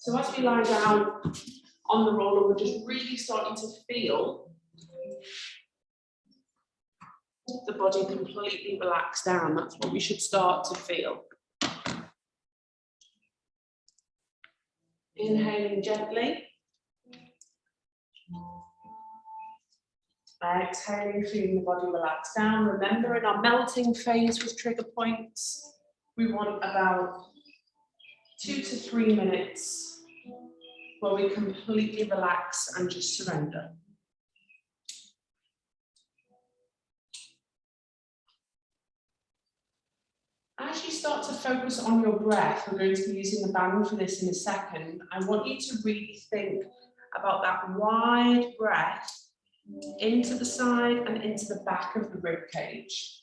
So as we lie down on the roller, we're just really starting to feel the body completely relax down. That's what we should start to feel. Inhaling gently. Exhaling, feeling the body relax down. Remember, in our melting phase with trigger points, we want about 2 to 3 minutes where we completely relax and just surrender. As you start to focus on your breath, we're going to be using a band for this in a second. I want you to really think about that wide breath into the side and into the back of the rib cage.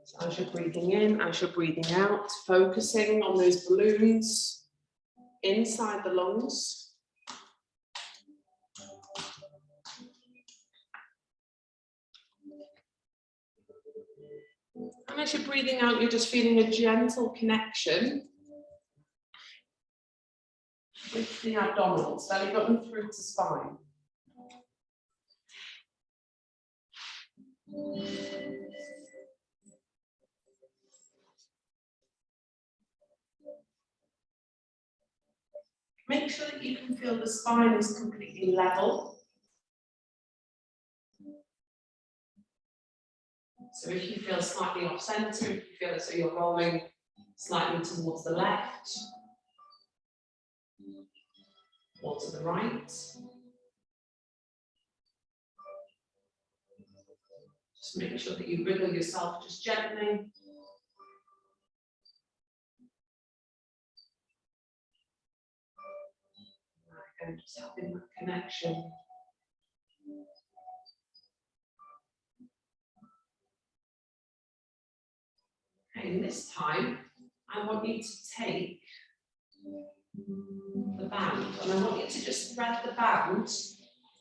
So as you're breathing in, as you're breathing out, focusing on those balloons inside the lungs. And as you're breathing out, you're just feeling a gentle connection with the abdominals, belly button through to spine. Make sure that you can feel the spine is completely level. So if you feel slightly off center, if you feel as though you're rolling slightly towards the left or to the right, just make sure that you wriggle yourself just gently. And just having that connection. Okay, this time, I want you to take the band, and I want you to just thread the band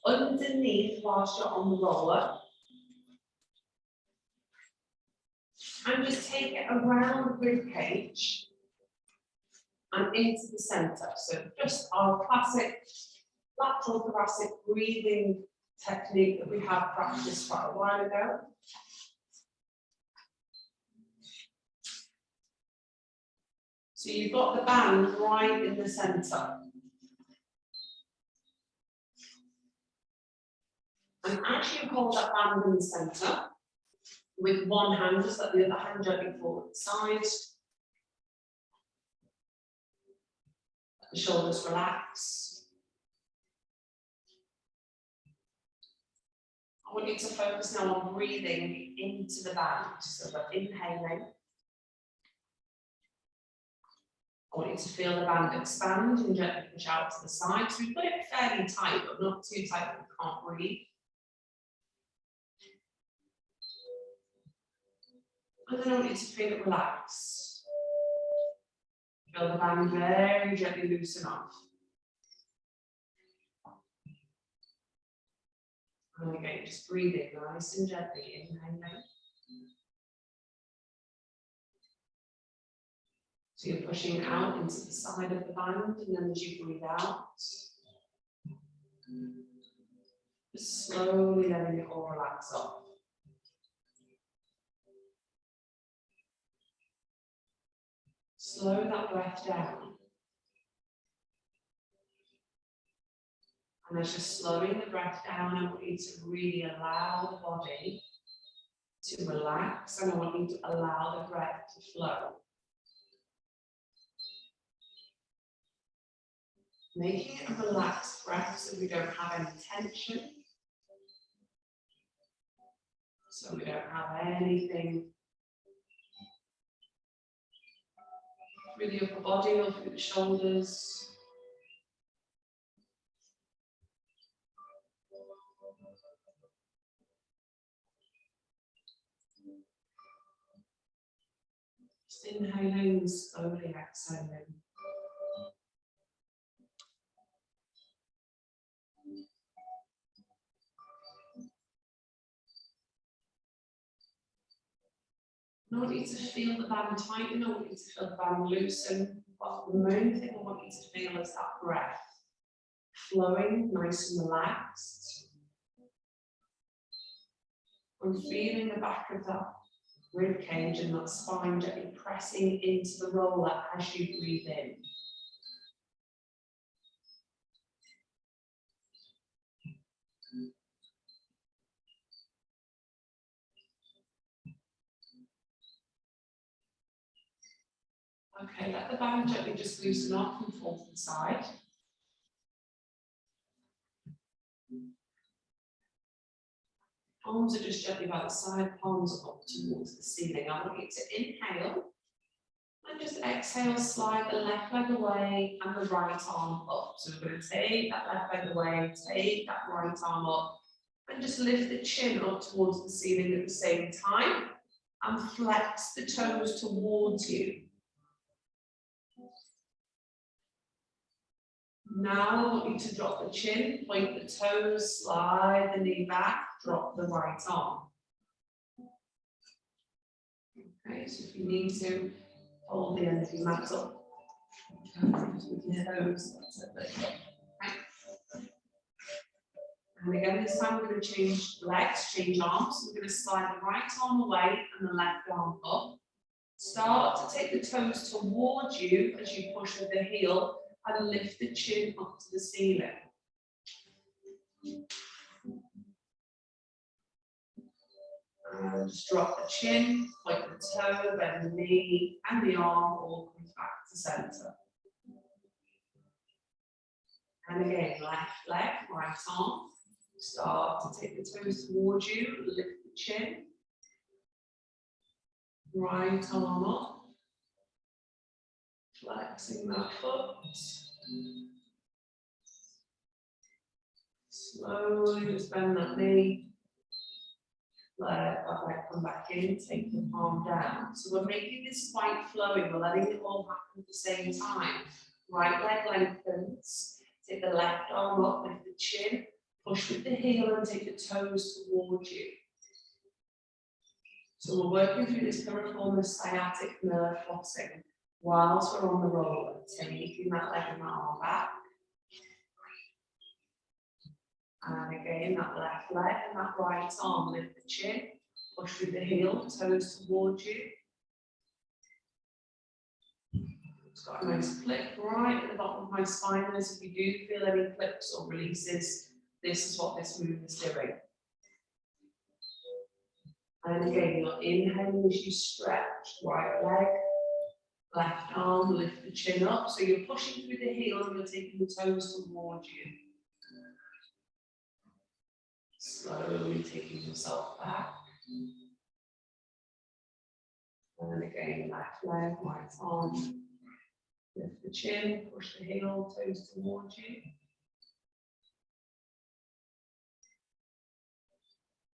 underneath whilst you're on the roller. And just take it around the rib cage and into the center. So just our classic lateral thoracic breathing technique that we have practiced quite a while ago. So you've got the band right in the center. And as you hold that band in the center, with one hand, just let the other hand gently forward to the side. Let the shoulders relax. I want you to focus now on breathing into the band. So we're inhaling. I want you to feel the band expand and gently push out to the side. So we've got it fairly tight, but not too tight that we can't breathe. And then I want you to feel it relax. Feel the band very gently loosen off. And again, just breathing nice and gently, inhaling. So you're pushing out into the side of the band, and then as you breathe out, just slowly letting it all relax off. Slow that breath down. And as you're slowing the breath down, I want you to really allow the body to relax, and I want you to allow the breath to flow. Making it a relaxed breath so we don't have any tension. So we don't have anything through the upper body or through the shoulders. Just inhaling and slowly exhaling. I want you to feel the band tighten, I want you to feel the band loosen. But the main thing I want you to feel is that breath flowing nice and relaxed. I'm feeling the back of that rib cage and that spine gently pressing into the roller as you breathe in. Okay, let the band gently just loosen off and fall to the side. Arms are just gently by the side, palms up towards the ceiling. I want you to inhale and just exhale, slide the left leg away and the right arm up. So we're going to take that left leg away, take that right arm up, and just lift the chin up towards the ceiling at the same time and flex the toes towards you. Now I want you to drop the chin, point the toes, slide the knee back, drop the right arm. Okay, so if you need to, hold the end of your mat up. With your toes, that's it. Okay. And again, this time we're going to change legs, change arms. We're going to slide the right arm away and the left arm up. Start to take the toes towards you as you push with the heel and lift the chin up to the ceiling. And just drop the chin, point the toe, bend the knee, and the arm all comes back to center. And again, left leg, right arm. Start to take the toes towards you, lift the chin. Right arm up. Flexing that foot. Slowly just bend that knee. Let that leg come back in, take the palm down. So we're making this quite flowing, we're letting it all happen at the same time. Right leg lengthens, take the left arm up, lift the chin, push with the heel and take the toes towards you. So we're working through this piriformis sciatic nerve flexing whilst we're on the roller, taking that leg and arm back. And again, that left leg and that right arm, lift the chin, push with the heel, toes towards you. It's got a nice clip right at the bottom of my spine. As if you do feel any clips or releases, this is what this move is doing. And again, you're inhaling as you stretch, right leg, left arm, lift the chin up. So you're pushing through the heel and you're taking the toes towards you. Slowly taking yourself back. And again, left leg, right arm. Lift the chin, push the heel, toes towards you.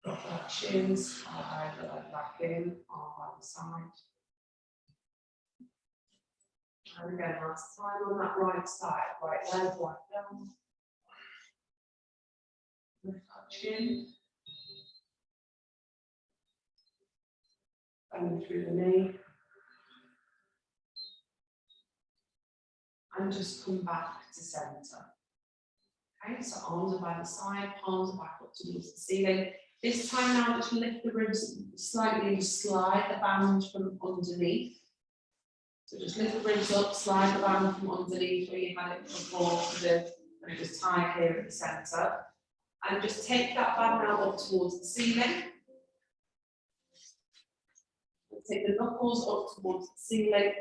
Drop that chin, slide the leg back in, arm by the side. And again, last time on that right side, right leg, right down. Lift that chin. Bend through the knee. And just come back to center. Okay, so arms are by the side, palms are back up towards the ceiling. This time now, just lift the ribs slightly and just slide the band from underneath. So just lift the ribs up, slide the band from underneath where you had it before, and just tie it here at the center. And just take that band now up towards the ceiling. Take the knuckles up towards the ceiling.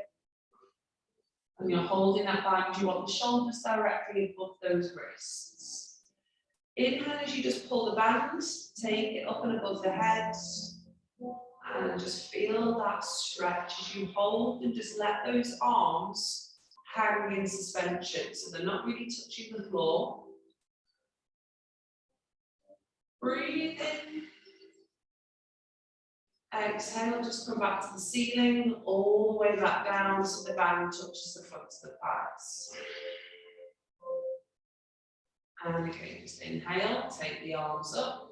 And you're holding that band, you want the shoulders directly above those wrists. Inhale as you just pull the band, take it up and above the head. And just feel that stretch as you hold and just let those arms hang in suspension. So they're not really touching the floor. Breathe in. Exhale, just come back to the ceiling, all the way back down so the band touches the front of the thighs. And again, just inhale, take the arms up.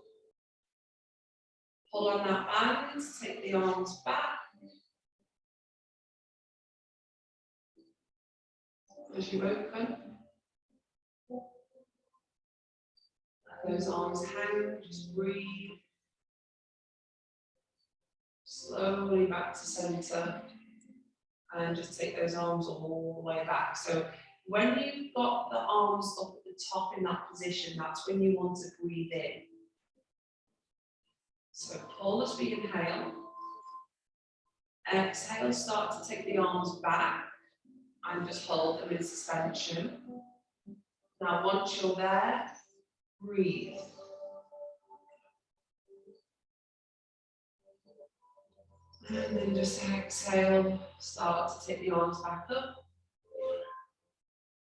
Pull on that band, take the arms back. As you open, let those arms hang, just breathe. Slowly back to center. And just take those arms all the way back. So when you've got the arms up at the top in that position, that's when you want to breathe in. So pull as we inhale. Exhale, start to take the arms back and just hold them in suspension. Now once you're there, breathe. And then just exhale, start to take the arms back up.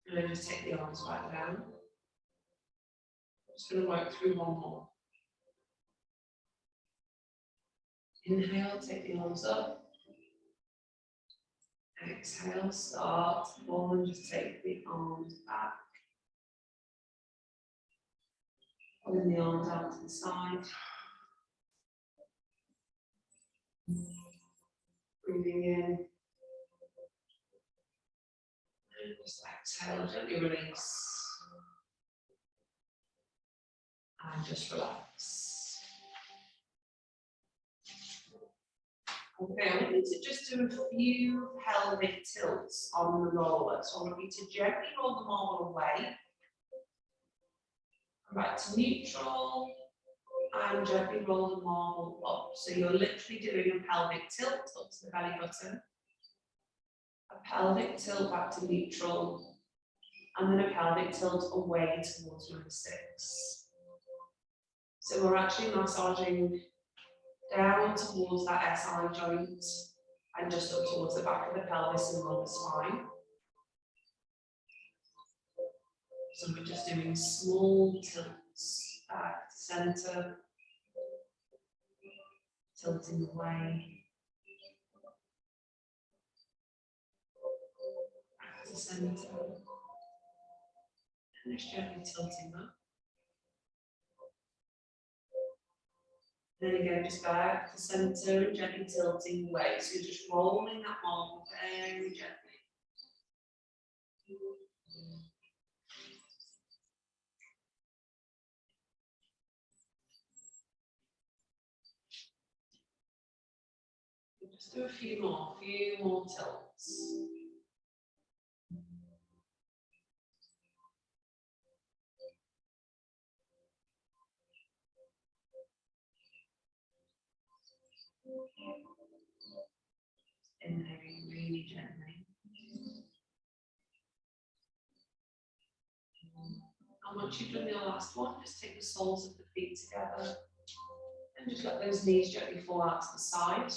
And then just take the arms back down. I'm just going to work through one more. Inhale, take the arms up. Exhale, start to pull and just take the arms back. Pulling the arms out to the side. Breathing in. And just exhale, gently release. And just relax. Okay, I want you to just do a few pelvic tilts on the roller. So I want you to gently roll the marble away. Come back to neutral. And gently roll the marble up. So you're literally doing a pelvic tilt up to the belly button. A pelvic tilt back to neutral. And then a pelvic tilt away towards number 6. So we're actually massaging down towards that SI joint and just up towards the back of the pelvis and lower spine. So we're just doing small tilts back to center, tilting away, back to center, and just gently tilting up. Then again, just back to center and gently tilting away. So you're just rolling that marble very gently. Just do a few more tilts. Inhaling really gently. And once you've done your last one, just take the soles of the feet together and just let those knees gently fall out to the side.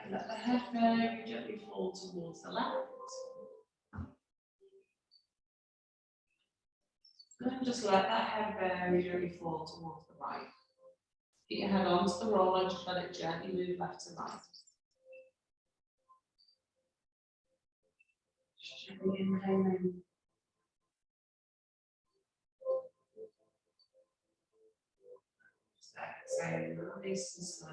And let the head very gently fall towards the left. And just let that head very gently fall towards the right. Get your head onto the roller, just let it gently move left to right. Just gently inhaling. Just exhaling, nice and slow.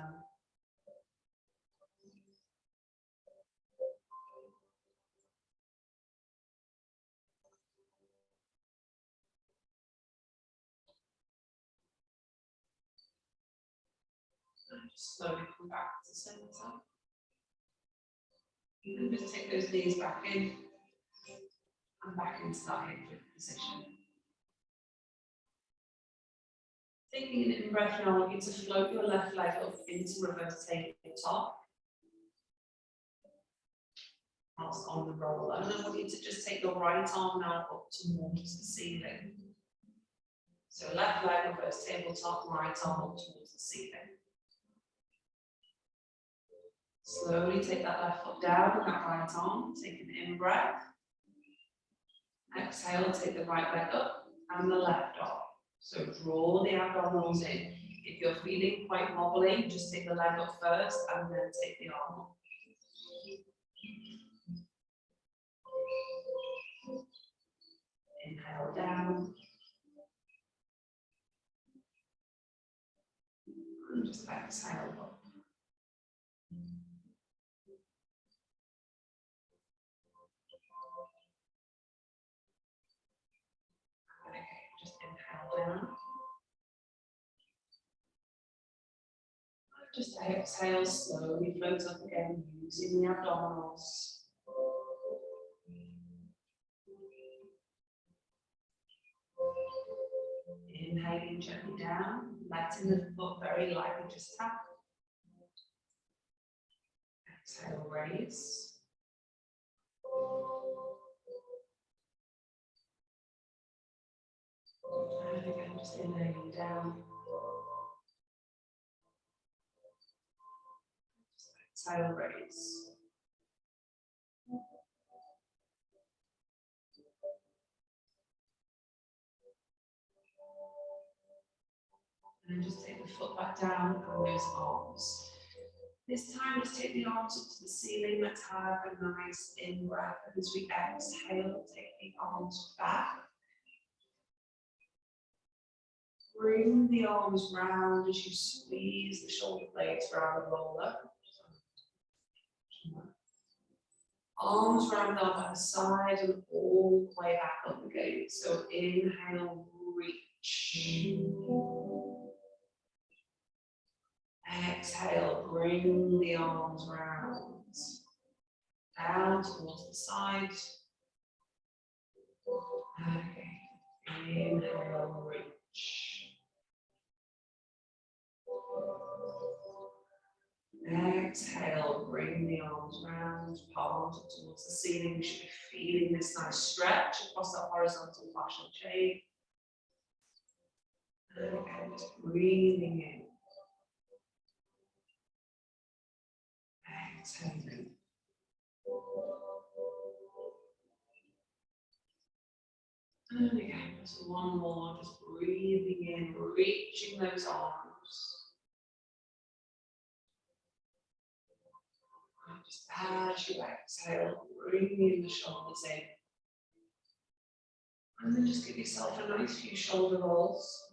And just slowly come back to center. And just take those knees back in and back into that hip lift position. Taking an in breath now, I want you to float your left leg up into reverse tabletop. Whilst on the roller. And I want you to just take your right arm now up towards the ceiling. So left leg, reverse tabletop, right arm up towards the ceiling. Slowly take that left foot down with that right arm. Take an in breath. Exhale, take the right leg up and the left arm. So draw the abdominals in. If you're feeling quite wobbly, just take the leg up first and then take the arm up. Inhale down. And just exhale up. Okay, just inhale down. Just exhale slowly, float up again using the abdominals. Inhaling gently down, letting the foot very lightly just tap. Exhale, raise. And again, just inhaling down. Just exhale, raise. And then just take the foot back down and those arms. This time, just take the arms up to the ceiling. Let's have a nice in-breath. And as we exhale, take the arms back. Bring the arms round as you squeeze the shoulder blades around the roller. Arms round down by the side and all the way back up again. So inhale, reach. Exhale, bring the arms round. Down towards the side. Okay. Inhale, reach. Exhale, bring the arms round, palms up towards the ceiling. You should be feeling this nice stretch across that horizontal fascial chain. And just breathing in. Exhaling. And again, just one more, just breathing in, reaching those arms. And just as you exhale, bringing the shoulders in. And then just give yourself a nice few shoulder rolls.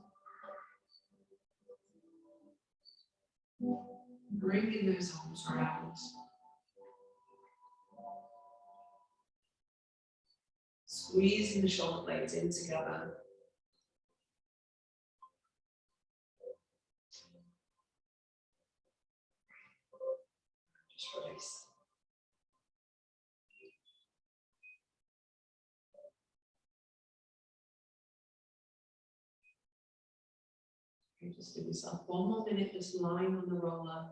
Bringing those arms around. Squeezing the shoulder blades in together. Just release. Okay, just give yourself one more minute, just lying on the roller.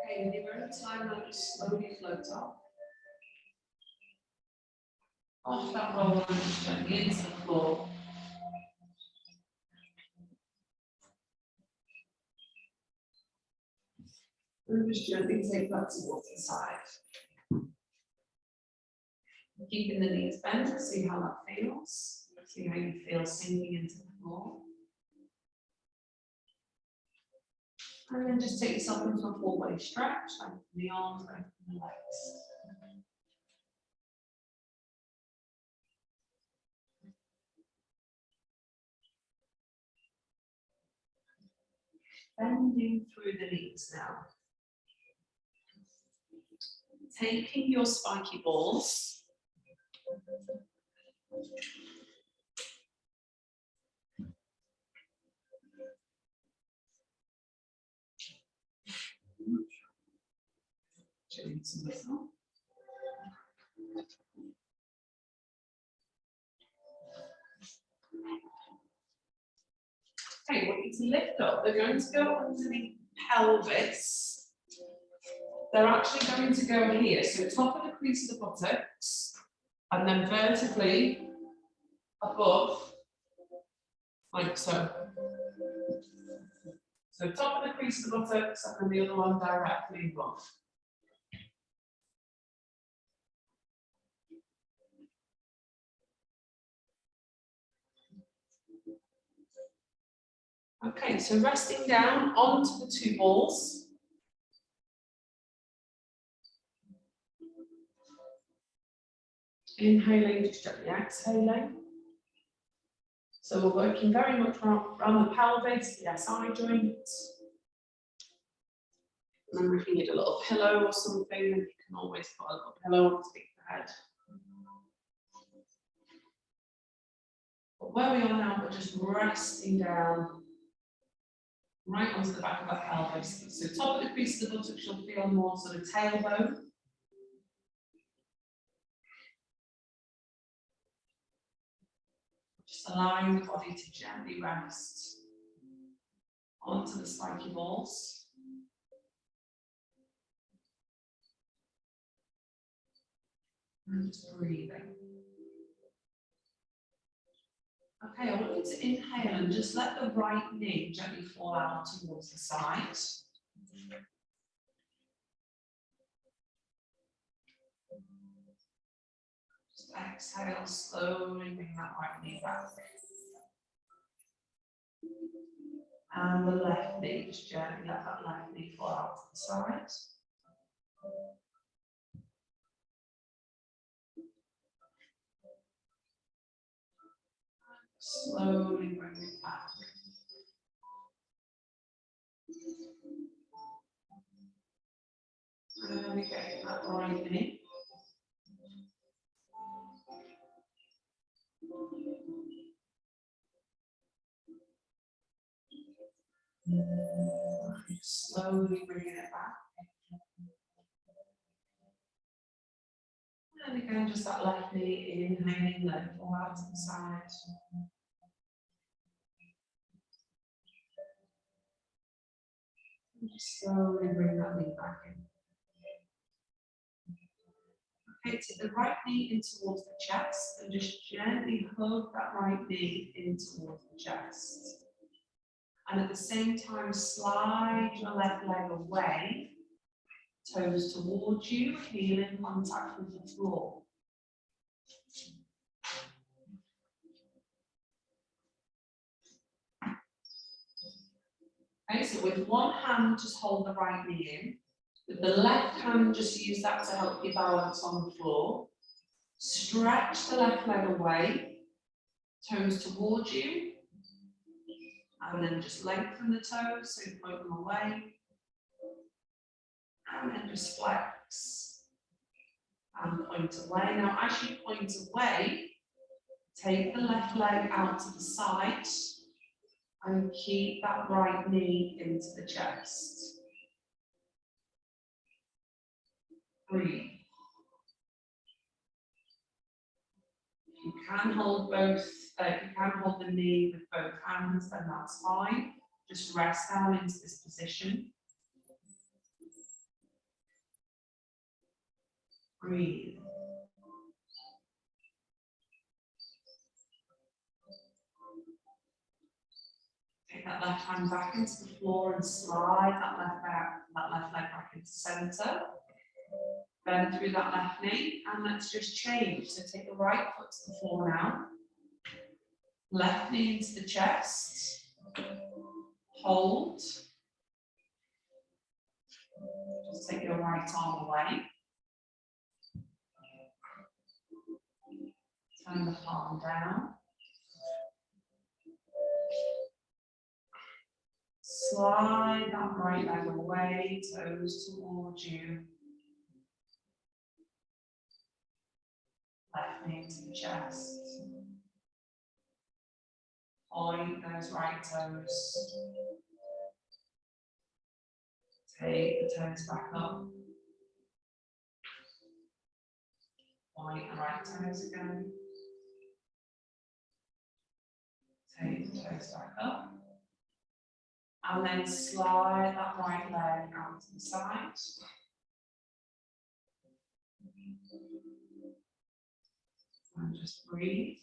Okay, when you're in time, now just slowly float up. Off that roller and just gently into the floor. And just gently take that towards the side. Keeping the knees bent, see how that feels. See how you feel sinking into the floor. And then just take yourself into a full body stretch, lengthen the arms, lengthen the legs. Bending through the knees now. Taking your spiky balls into muscle. Okay, I want you to lift up. They're going to go underneath the pelvis. They're actually going to go here. So top of the crease of the buttocks, and then vertically above, like so. So top of the crease of the buttocks, and then the other one directly above. Okay, so resting down onto the two balls. Inhaling, just gently exhaling. So we're working very much around the pelvis, the SI joints. And then if you need a little pillow or something, then you can always put a little pillow on to take the head. But where we are now, we're just resting down right onto the back of the pelvis. So top of the crease of the buttocks, you'll feel more sort of tailbone. Just allowing the body to gently rest onto the spiky balls. And just breathing. Okay, I want you to inhale and just let the right knee gently fall out towards the side. Just exhale, slowly bring that right knee back. And the left knee, just gently let that left knee fall out to the side. Slowly bring it back. And again, that right knee. Slowly bringing it back. And again, just that left knee, inhaling, let it fall out to the side. And just slowly bring that knee back in. Okay, take the right knee in towards the chest and just gently hug that right knee in towards the chest. And at the same time, slide your left leg away, toes towards you, heel in contact with the floor. Okay, so with one hand, just hold the right knee in. With the left hand, just use that to help you balance on the floor. Stretch the left leg away, toes towards you. And then just lengthen the toes, so you point them away. And then just flex. And point away. Now, as you point away, take the left leg out to the side. And keep that right knee into the chest. Breathe. If you can hold both, if you can hold the knee with both hands, then that's fine. Just rest down into this position. Breathe. Take that left hand back into the floor and slide that left leg back into center. Bend through that left knee, and let's just change. So take the right foot to the floor now. Left knee into the chest. Hold. Just take your right arm away. Turn the palm down. Slide that right leg away, toes towards you. Left knee to the chest. Point those right toes. Take the toes back up. Point the right toes again. Take the toes back up. And then slide that right leg out to the side. And just breathe.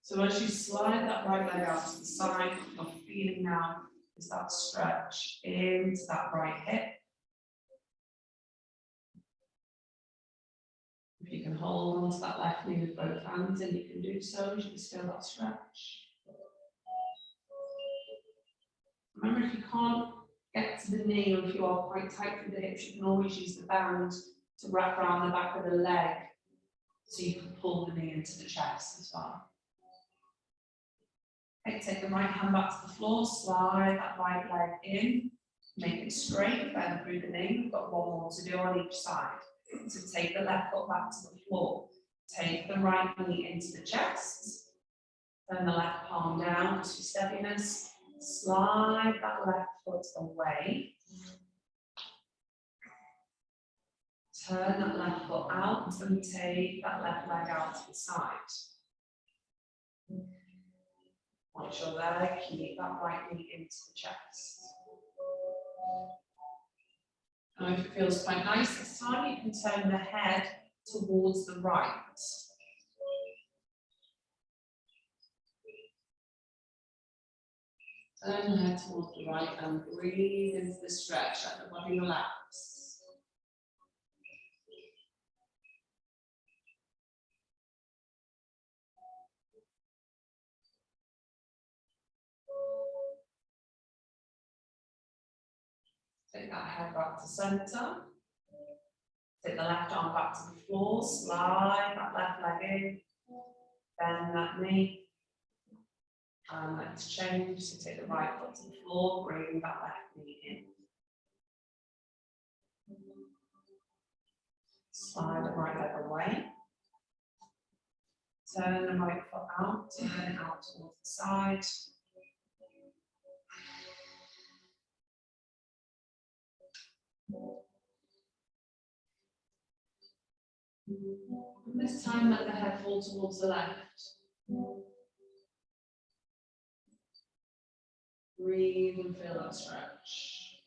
So as you slide that right leg out to the side, what you're feeling now is that stretch into that right hip. If you can hold onto that left knee with both hands, and you can do so, you can feel that stretch. Remember, if you can't get to the knee, or if you are quite tight through the hips, you can always use the band to wrap around the back of the leg so you can pull the knee into the chest as well. Okay, take the right hand back to the floor, slide that right leg in, make it straight, bend through the knee. We've got one more to do on each side. So take the left foot back to the floor, take the right knee into the chest, turn the left palm down to steadiness, slide that left foot away, turn that left foot out and take that left leg out to the side. Once you're there, keep that right knee into the chest. Now if it feels quite nice this time, you can turn the head towards the right. Turn the head towards the right and breathe into the stretch, let the body relax. Take that head back to center. Take the left arm back to the floor, slide that left leg in, bend that knee. And let's change, so take the right foot to the floor, bring that left knee in. Slide the right leg away. Turn the right foot out, turn it out towards the side. And this time let the head fall towards the left. Breathe and feel that stretch.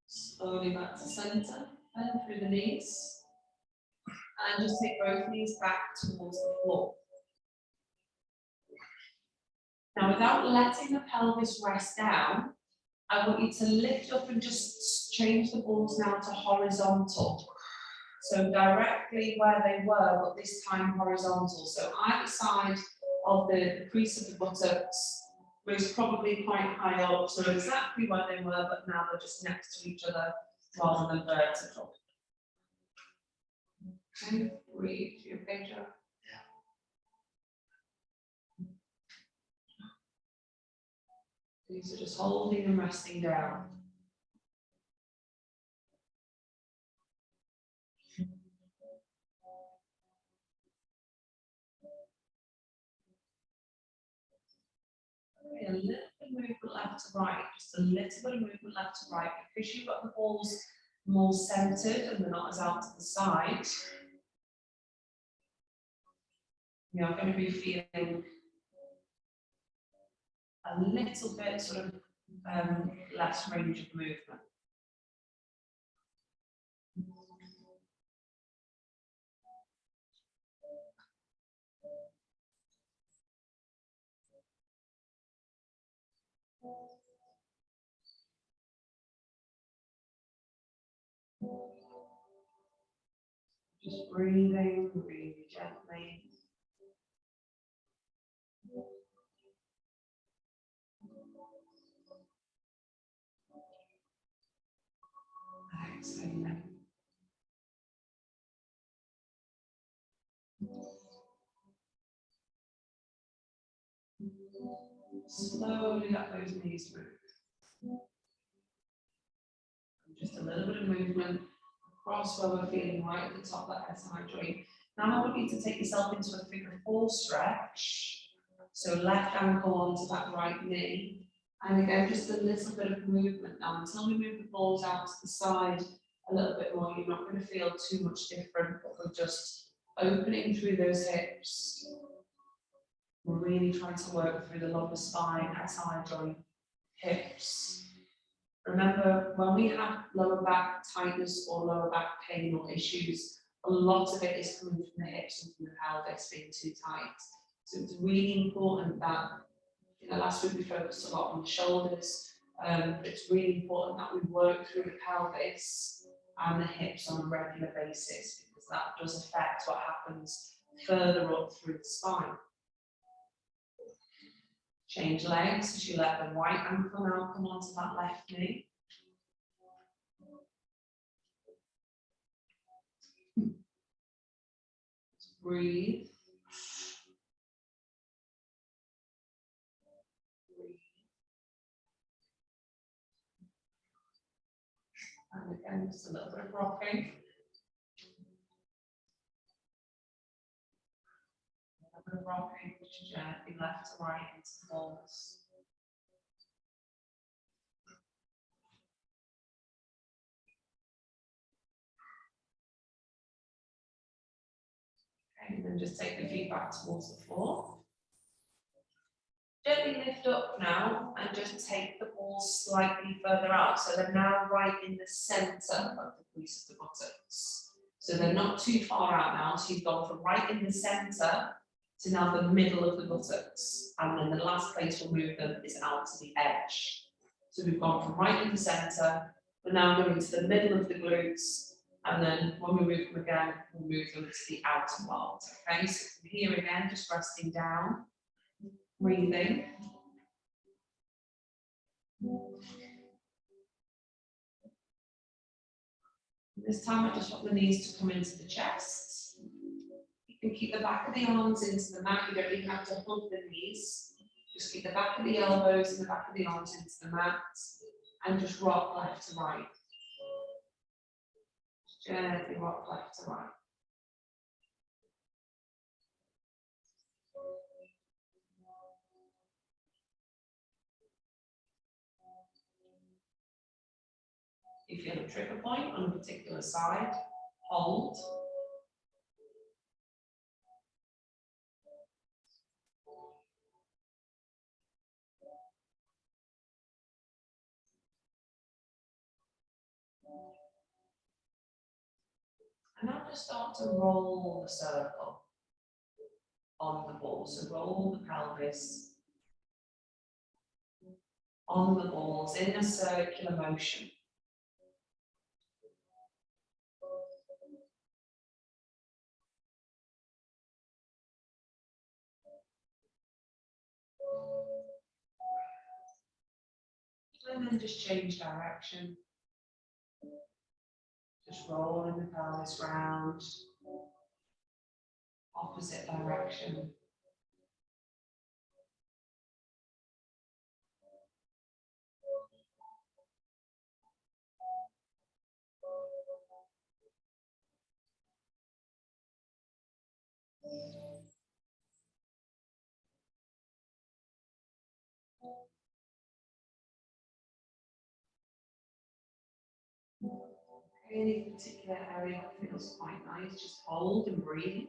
Slowly back to center, bend through the knees. And just take both knees back towards the floor. Now, without letting the pelvis rest down, I want you to lift up and just change the balls now to horizontal. So directly where they were, but this time horizontal. So either side of the crease of the buttocks was probably quite high up, so exactly where they were, but now they're just next to each other rather than vertical. Okay, breathe. You okay, Joe? These are just holding and resting down. Okay, a little bit of movement left to right, just a little bit of movement left to right, because you've got the balls more centered and they're not as out to the side. You're going to be feeling a little bit sort of less range of movement. Just breathing really gently. Exhaling. Slowly let those knees move. And just a little bit of movement across where we're feeling right at the top of that SI joint. Now I want you to take yourself into a figure 4 stretch. So left ankle onto that right knee. And again, just a little bit of movement now. Until we move the balls out to the side a little bit more, you're not going to feel too much different, but we're just opening through those hips. We're really trying to work through the lower spine, SI joint, hips. Remember, when we have lower back tightness or lower back pain or issues, a lot of it is coming from the hips and from the pelvis being too tight. So it's really important that, last week we focused a lot on the shoulders. It's really important that we work through the pelvis and the hips on a regular basis, because that does affect what happens further up through the spine. Change legs as you let the right ankle now come onto that left knee. Breathe. And again, just a little bit of rocking. A little bit of rocking, just gently left to right into the balls. Okay, and then just take the feet back towards the floor. Gently lift up now and just take the balls slightly further out. So they're now right in the centre of the crease of the buttocks. So they're not too far out now. So you've gone from right in the centre to now the middle of the buttocks. And then the last place we'll move them is out to the edge. So we've gone from right in the centre, we're now going to the middle of the glutes. And then when we move them again, we'll move them to the outer part. Okay, so from here again, just resting down. Breathing. This time I just want the knees to come into the chest. You can keep the back of the arms into the mat. You don't even have to hug the knees. Just keep the back of the elbows and the back of the arms into the mat. And just rock left to right. Gently rock left to right. If you have a trigger point on a particular side, hold. And now just start to roll the circle on the ball. So roll the pelvis on the balls in a circular motion. And then just change direction. Just rolling the pelvis round, opposite direction. Any particular area that feels quite nice, just hold and breathe.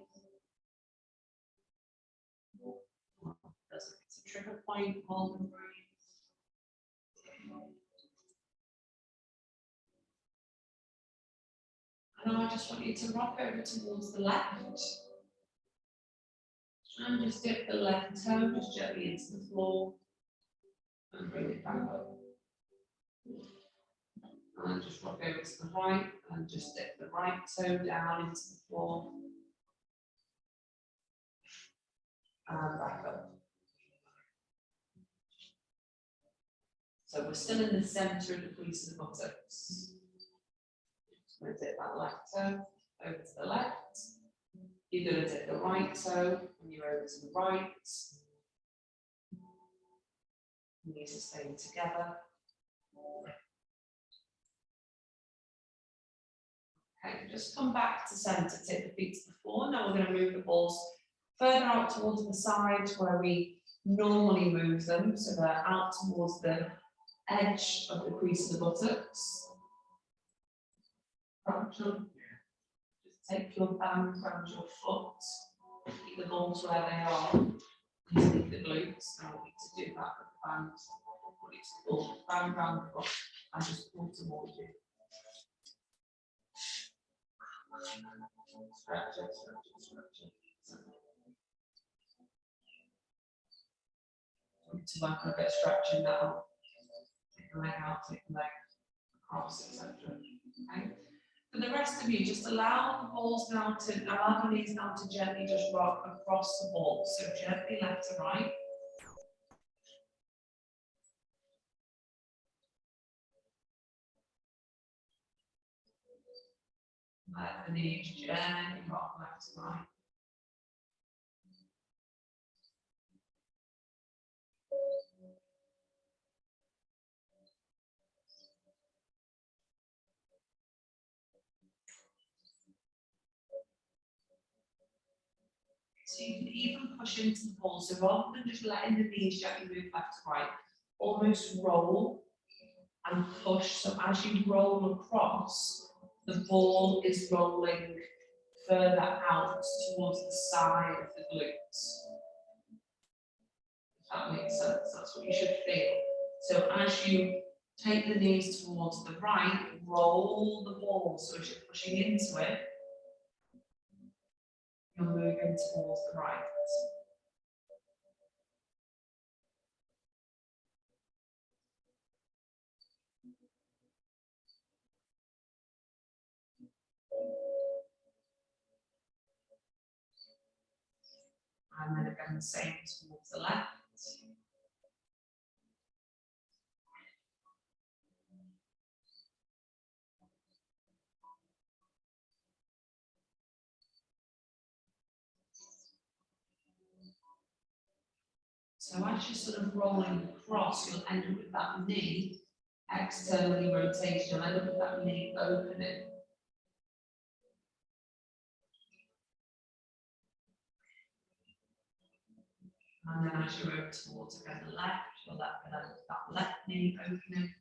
It's a trigger point, hold and breathe. And now I just want you to rock over towards the left. And just dip the left toe just gently into the floor. And bring it back up. And just rock over to the right and just dip the right toe down into the floor. And back up. So we're still in the centre of the crease of the buttocks. Just going to dip that left toe over to the left. You're going to dip the right toe when you're over to the right. Knees are staying together. Okay, just come back to centre, take the feet to the floor. Now we're going to move the balls further out towards the sides where we normally move them, so they're out towards the edge of the crease of the buttocks. Just take your band around your foot, keep the balls where they are, and take the glutes. I want you to do that with the band. Put it to pull the band around the foot and just pull towards you. Stretch it, stretch it, stretch it. To work on a bit of stretching now. Take the leg out, take the leg across, etc. Okay. For the rest of you, just allow the knees now to gently just rock across the ball. So gently left to right. Let the knees gently rock left to right. So you can even push into the ball. So rather than just letting the knees gently move left to right, almost roll and push. So as you roll across, the ball is rolling further out towards the side of the glutes. If that makes sense, that's what you should feel. So as you take the knees towards the right, roll the ball. So as you're pushing into it, you're moving towards the right. And then again, the same towards the left. So as you're sort of rolling across, you'll end up with that knee externally rotating. You'll end up with that knee opening. And then as you move towards again the left, you'll end up with that left knee opening.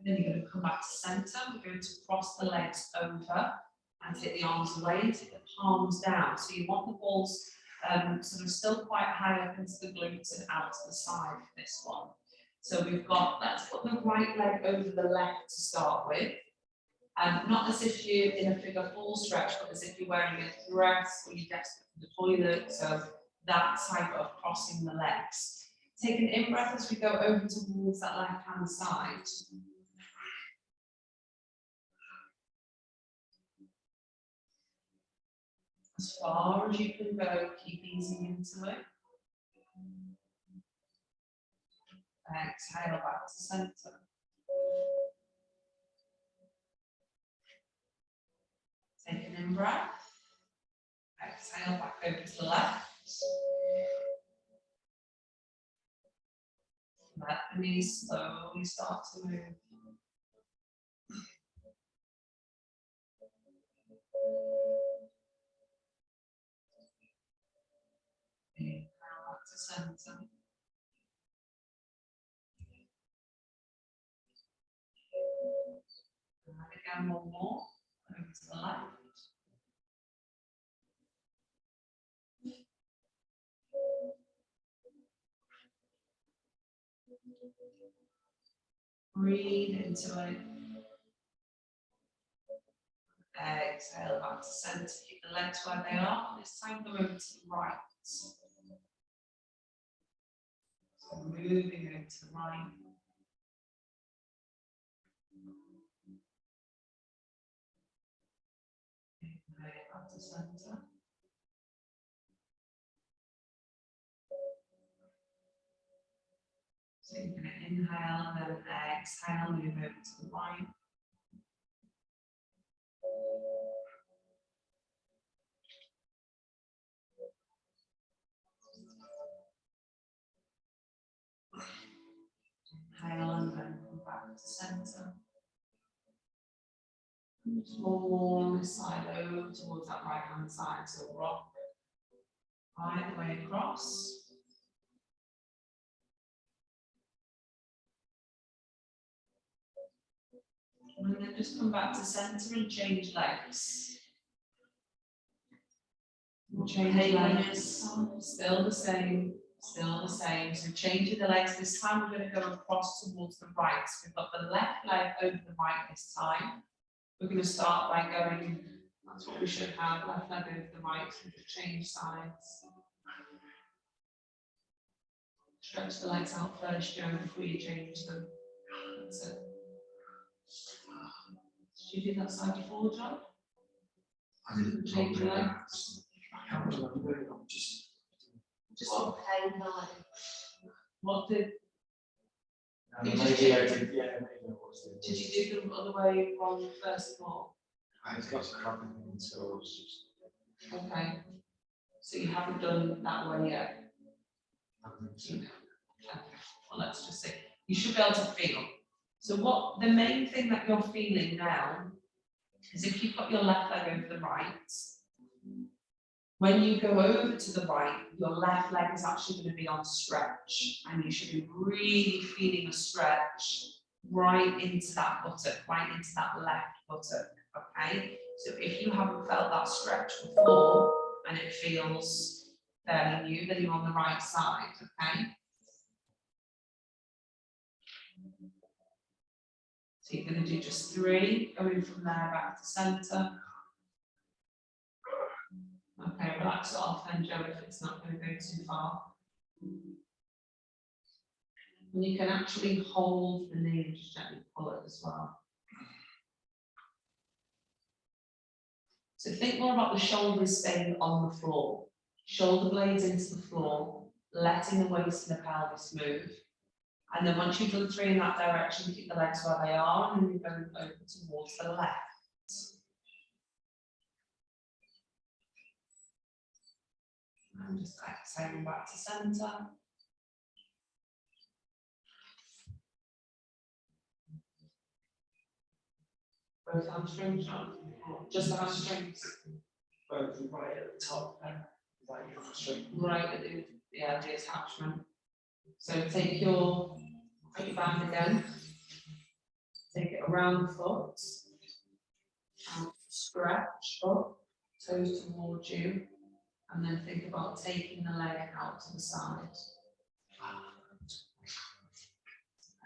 And then you're going to come back to centre. We're going to cross the legs over and take the arms away and take the palms down. So you want the balls sort of still quite high up into the glutes and out to the side for this one. So we've got, let's put the right leg over the left to start with. Not as if you're in a figure four stretch, but as if you're wearing a dress or you're desperate for the toilet. So that type of crossing the legs. Take an in breath as we go over towards that left hand side. As far as you can go, keep easing into it. Exhale back to centre. Take an in breath. Exhale back over to the left. Let the knees slowly start to move. Inhale back to centre. And again, one more. Over to the left. Breathe into it. Exhale back to centre. Keep the legs where they are. This time go over to the right. So moving over to the right. Inhale back to centre. So you're going to inhale and then exhale, move over to the right. back to centre. Just more on this side over towards that right hand side, so rock right the way across. And then just come back to centre and change legs. Change legs, still the same, still the same. So changing the legs, this time we're going to go across towards the right. So we've got the left leg over the right this time. We're going to start by going, that's what we should have, left leg over the right, so just change sides. Stretch the legs out first, Joe, before you change them. That's it. Did you do that side before, John? I didn't change your legs. Just on pain line. What did Maybe You just I change- did, yeah, maybe I was doing you do them other way from first of all? I got cramping, so it was just. Okay. So you haven't done that way yet? Okay. Well, let's just see. You should be able to feel. So what the main thing that you're feeling now is if you've got your left leg over the right, when you go over to the right, your left leg is actually going to be on stretch, and you should be really feeling a stretch right into that buttock, right into that left buttock, okay? So if you haven't felt that stretch before and it feels fairly new, then you're on the right side, okay? So you're going to do just 3, going from there back to centre. Okay, relax it off then, Joe, if it's not going to go too far. And you can actually hold the knee and just gently pull it as well. So think more about the shoulders staying on the floor. Shoulder blades into the floor, letting the waist and the pelvis move. And then once you've done 3 in that direction, keep the legs where they are, and then you're going over towards the left. And just exhaling back to centre. Both hamstrings, John? Just the hamstrings? Both right at the top and right at the straight. Right at the attachment. So take your band again. Take it around the foot. And stretch up, toes towards you. And then think about taking the leg out to the side.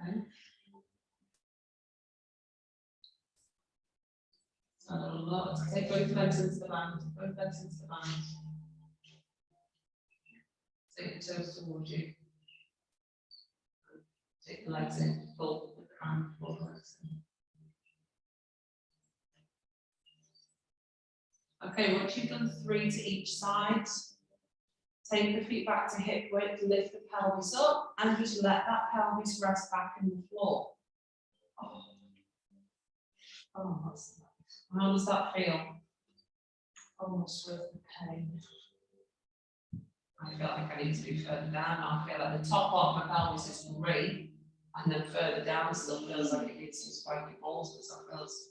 Okay. So a lot. Take both legs into the band. Both legs into the band. Take the toes towards you. Take the legs in, pull the crown forwards. Okay, once you've done 3 to each side, take the feet back to hip width, lift the pelvis up, and just let that pelvis rest back in the floor. Oh, that's nice. How does that feel? Almost worth the pain. I feel like I need to be further down. I feel like the top of my pelvis is great, and then further down still feels like it needs some spiky balls, but that feels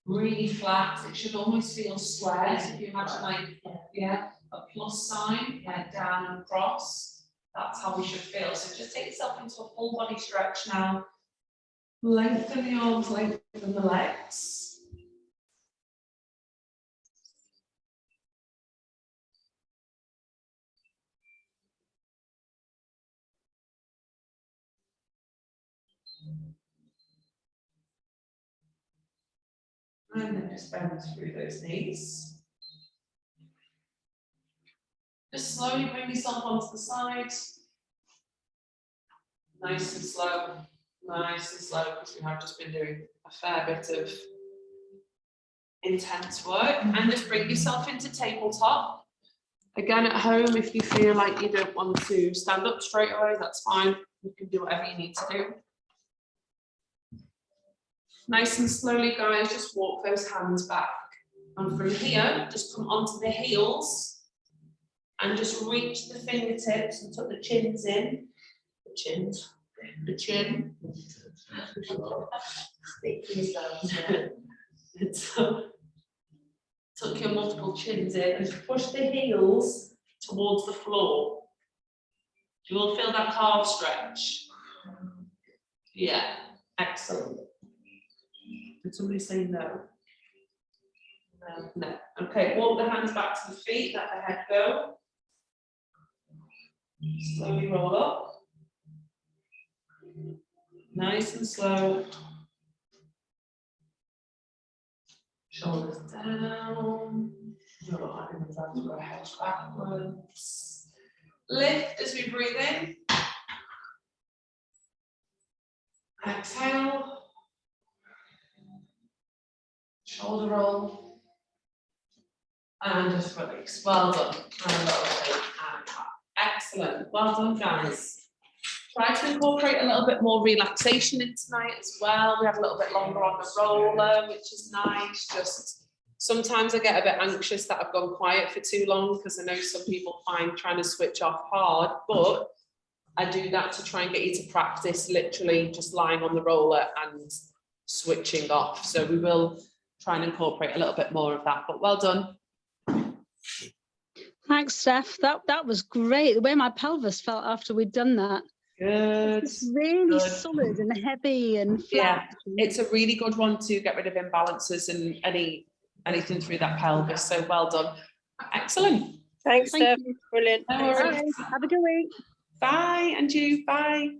really flat. It should almost feel square. So if you imagine like, a plus sign, like down and across, that's how we should feel. So just take yourself into a full body stretch now. Lengthen the arms, lengthen the legs. And then just bend through those knees. Just slowly bring yourself onto the side. Nice and slow, because we have just been doing a fair bit of intense work. And just bring yourself into tabletop. Again, at home, if you feel like you don't want to stand up straight away, that's fine. You can do whatever you need to do. Nice and slowly, guys, just walk those hands back. And from here, just come onto the heels and just reach the fingertips and tuck the chins in. The chins, the chin. Speak for yourselves, yeah. And so, tuck your multiple chins in and push the heels towards the floor. You will feel that calf stretch. Yeah, excellent. Did somebody say no? No. Okay, walk the hands back to the feet, let the head go. Slowly roll up. Nice and slow. Shoulders down. You're not having the vertebra head backwards. Lift as we breathe in. Exhale. Shoulder roll. And just release. Well done. And rotate and up. Excellent. Well done, guys. Try to incorporate a little bit more relaxation in tonight as well. We had a little bit longer on the roller, which is nice. Just sometimes I get a bit anxious that I've gone quiet for too long because I know some people find trying to switch off hard, but I do that to try and get you to practice literally just lying on the roller and switching off. So we will try and incorporate a little bit more of that, but well done. Thanks, Steph. That was great. The way my pelvis felt after we'd done that. Good. It's really Good. solid and heavy and flat. Yeah, it's a really good one to get rid of imbalances and anything through that pelvis. So well done. Excellent. Thanks, Thank Steph. you. Brilliant. No All worries. right. Have a good week. Bye, and you. Bye.